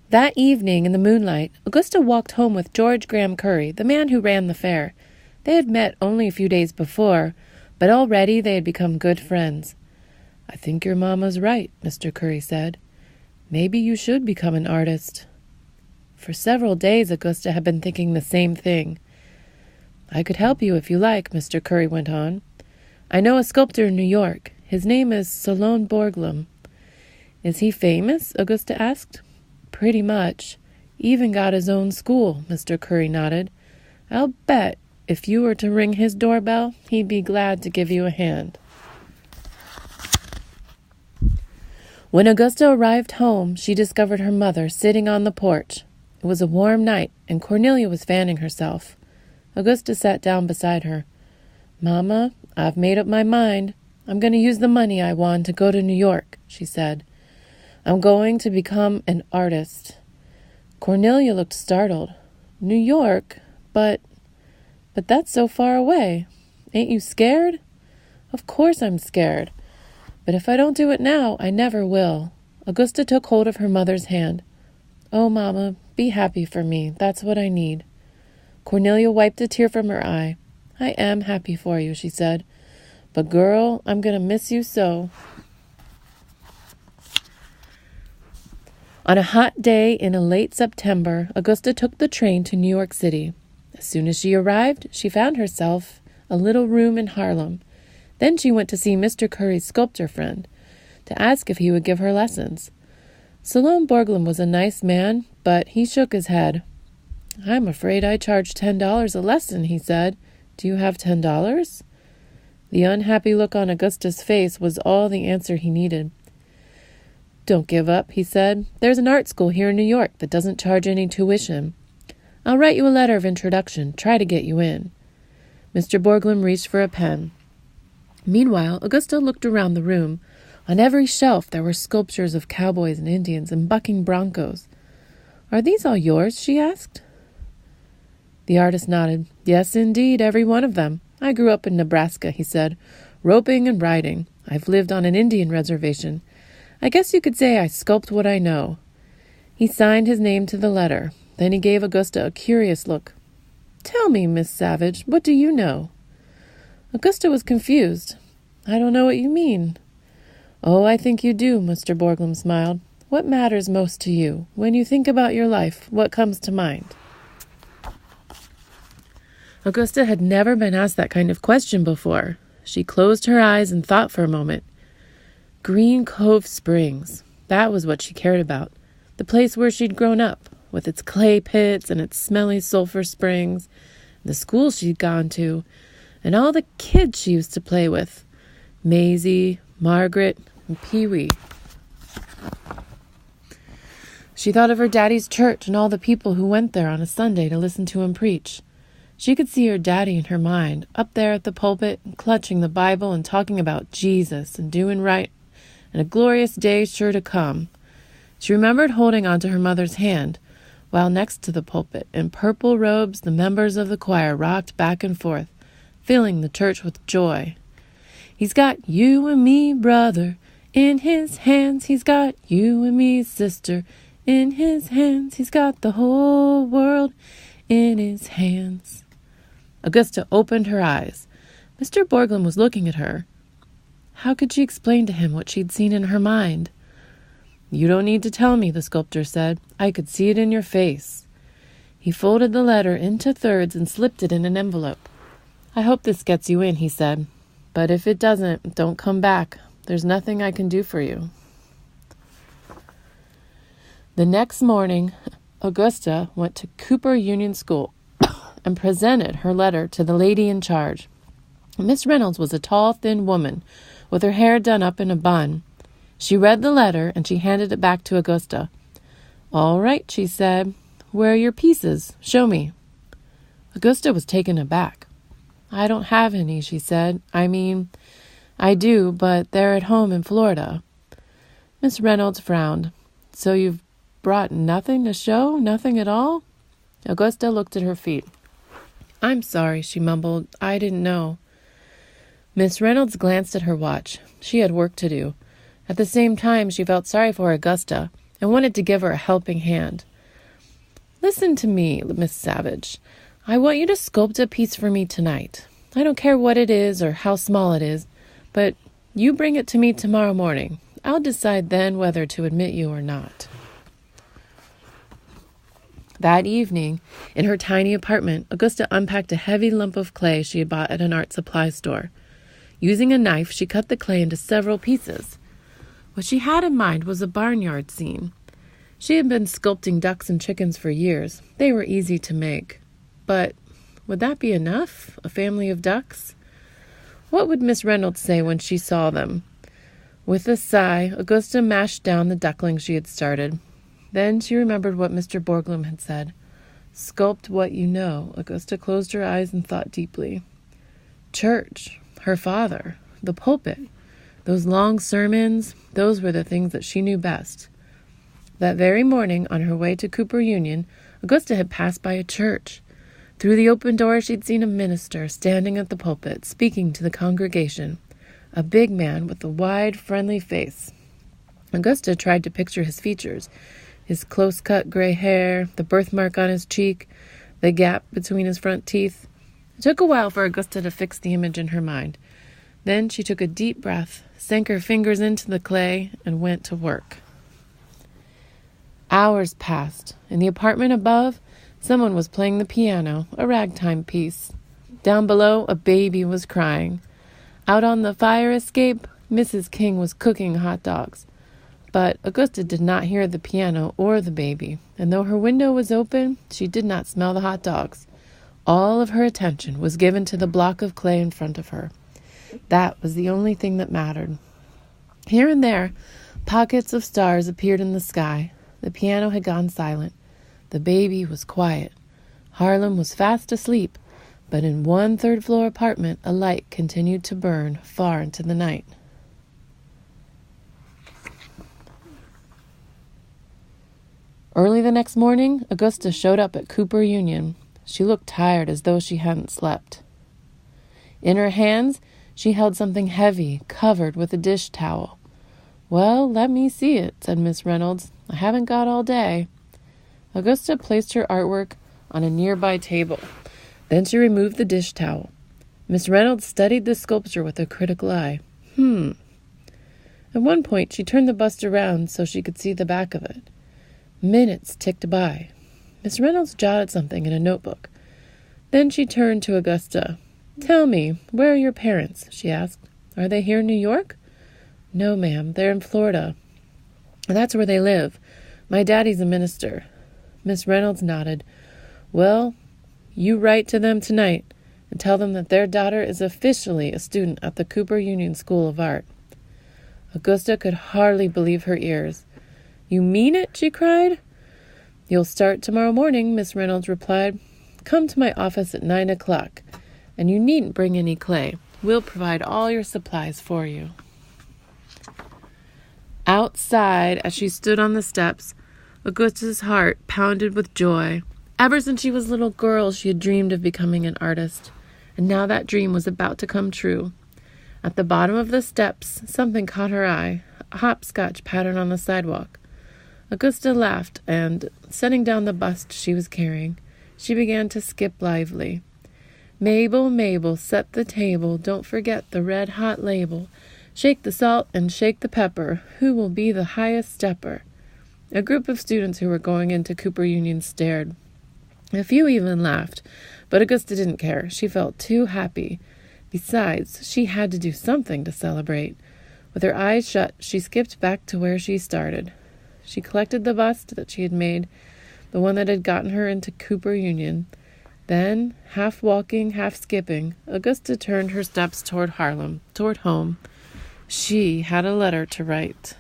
That evening, in the moonlight, Augusta walked home with George Graham Curry, the man who ran the fair. They had met only a few days before, but already they had become good friends. "I think your mamma's right," Mr. Curry said. "Maybe you should become an artist." For several days, Augusta had been thinking the same thing. "I could help you if you like," Mr. Curry went on. "I know a sculptor in New York. His name is Solon Borglum." "Is he famous?" Augusta asked. "Pretty much. Even got his own school," Mr. Curry nodded. "I'll bet if you were to ring his doorbell, he'd be glad to give you a hand." When Augusta arrived home, she discovered her mother sitting on the porch. It was a warm night, and Cornelia was fanning herself. Augusta sat down beside her. "Mama, I've made up my mind. I'm going to use the money I won to go to New York," she said. "I'm going to become an artist." Cornelia looked startled. "New York? But that's so far away. Ain't you scared?" "Of course I'm scared. But if I don't do it now, I never will." Augusta took hold of her mother's hand. "Oh, Mama, be happy for me. That's what I need." Cornelia wiped a tear from her eye. "I am happy for you," she said. "But, girl, I'm going to miss you so." On a hot day in a late September, Augusta took the train to New York City. As soon as she arrived, she found herself a little room in Harlem. Then she went to see Mr. Curry's sculptor friend, to ask if he would give her lessons. Solon Borglum was a nice man, but he shook his head. "I'm afraid I charge $10 a lesson," he said. "Do you have $10? The unhappy look on Augusta's face was all the answer he needed. "Don't give up," he said. "There's an art school here in New York that doesn't charge any tuition. I'll write you a letter of introduction, try to get you in." Mr. Borglum reached for a pen. Meanwhile, Augusta looked around the room. On every shelf there were sculptures of cowboys and Indians and bucking broncos. "Are these all yours?" she asked. The artist nodded. "Yes, indeed, every one of them. I grew up in Nebraska," he said, "roping and riding. I've lived on an Indian reservation. I guess you could say I sculpt what I know." He signed his name to the letter. Then he gave Augusta a curious look. "Tell me, Miss Savage, what do you know?" Augusta was confused. "I don't know what you mean." "Oh, I think you do," Mr. Borglum smiled. "What matters most to you? When you think about your life, what comes to mind?" Augusta had never been asked that kind of question before. She closed her eyes and thought for a moment. Green Cove Springs. That was what she cared about. The place where she'd grown up, with its clay pits and its smelly sulfur springs, the school she'd gone to, and all the kids she used to play with. Maisie, Margaret, and Pee-wee. She thought of her daddy's church and all the people who went there on a Sunday to listen to him preach. She could see her daddy in her mind, up there at the pulpit, clutching the Bible and talking about Jesus and doing right, and a glorious day sure to come. She remembered holding onto her mother's hand, while next to the pulpit, in purple robes, the members of the choir rocked back and forth, filling the church with joy. "He's got you and me, brother, in his hands. He's got you and me, sister, in his hands. He's got the whole world in his hands." Augusta opened her eyes. Mr. Borglum was looking at her. How could she explain to him what she'd seen in her mind? "You don't need to tell me," the sculptor said. "I could see it in your face." He folded the letter into thirds and slipped it in an envelope. "I hope this gets you in," he said. "But if it doesn't, don't come back. There's nothing I can do for you." The next morning, Augusta went to Cooper Union School and presented her letter to the lady in charge. Miss Reynolds was a tall, thin woman with her hair done up in a bun. She read the letter and she handed it back to Augusta. "All right," she said. "Where are your pieces? Show me." Augusta was taken aback. "I don't have any," she said. I do, but they're at home in Florida." Miss Reynolds frowned. "So you've brought nothing to show? Nothing at all?" Augusta looked at her feet. "I'm sorry," she mumbled. "I didn't know." Miss Reynolds glanced at her watch. She had work to do. At the same time, she felt sorry for Augusta. and wanted to give her a helping hand. "Listen to me, Miss Savage. I want you to sculpt a piece for me tonight. I don't care what it is or how small it is, but you bring it to me tomorrow morning. I'll decide then whether to admit you or not." That evening, in her tiny apartment, Augusta unpacked a heavy lump of clay she had bought at an art supply store. Using a knife, she cut the clay into several pieces. What she had in mind was a barnyard scene. She had been sculpting ducks and chickens for years. They were easy to make. But would that be enough? A family of ducks? What would Miss Reynolds say when she saw them? With a sigh, Augusta mashed down the ducklings she had started. Then she remembered what Mr. Borglum had said. Sculpt what you know. Augusta closed her eyes and thought deeply. Church, her father, the pulpit, those long sermons, those were the things that she knew best. That very morning, on her way to Cooper Union, Augusta had passed by a church. Through the open door, she'd seen a minister standing at the pulpit, speaking to the congregation, a big man with a wide, friendly face. Augusta tried to picture his features, his close-cut gray hair, the birthmark on his cheek, the gap between his front teeth. It took a while for Augusta to fix the image in her mind. Then she took a deep breath, sank her fingers into the clay, and went to work. Hours passed. In the apartment above, someone was playing the piano, a ragtime piece. Down below, a baby was crying. Out on the fire escape, Mrs. King was cooking hot dogs. But Augusta did not hear the piano or the baby, and though her window was open, she did not smell the hot dogs. All of her attention was given to the block of clay in front of her. That was the only thing that mattered. Here and there, pockets of stars appeared in the sky. The piano had gone silent. The baby was quiet. Harlem was fast asleep, but in one third-floor apartment, a light continued to burn far into the night. Early the next morning, Augusta showed up at Cooper Union. She looked tired, as though she hadn't slept. In her hands, she held something heavy, covered with a dish towel. "Well, let me see it," said Miss Reynolds. "I haven't got all day." Augusta placed her artwork on a nearby table. Then she removed the dish towel. Miss Reynolds studied the sculpture with a critical eye. At one point, she turned the bust around so she could see the back of it. Minutes ticked by. Miss Reynolds jotted something in a notebook. Then she turned to Augusta. "Tell me, where are your parents?" she asked. "Are they here in New York?" "No, ma'am, they're in Florida. That's where they live. My daddy's a minister." Miss Reynolds nodded. "Well, you write to them tonight and tell them that their daughter is officially a student at the Cooper Union School of Art." Augusta could hardly believe her ears. "You mean it?" she cried. "You'll start tomorrow morning," Miss Reynolds replied. "Come to my office at 9 o'clock, and you needn't bring any clay. We'll provide all your supplies for you." Outside, as she stood on the steps, Augusta's heart pounded with joy. Ever since she was a little girl, she had dreamed of becoming an artist, and now that dream was about to come true. At the bottom of the steps, something caught her eye, a hopscotch pattern on the sidewalk. Augusta laughed, and, setting down the bust she was carrying, she began to skip lively. "Mabel, Mabel, set the table, don't forget the red-hot label. Shake the salt and shake the pepper, who will be the highest stepper?" A group of students who were going into Cooper Union stared. A few even laughed, but Augusta didn't care. She felt too happy. Besides, she had to do something to celebrate. With her eyes shut, she skipped back to where she started. She collected the bust that she had made, the one that had gotten her into Cooper Union. Then, half walking, half skipping, Augusta turned her steps toward Harlem, toward home. She had a letter to write.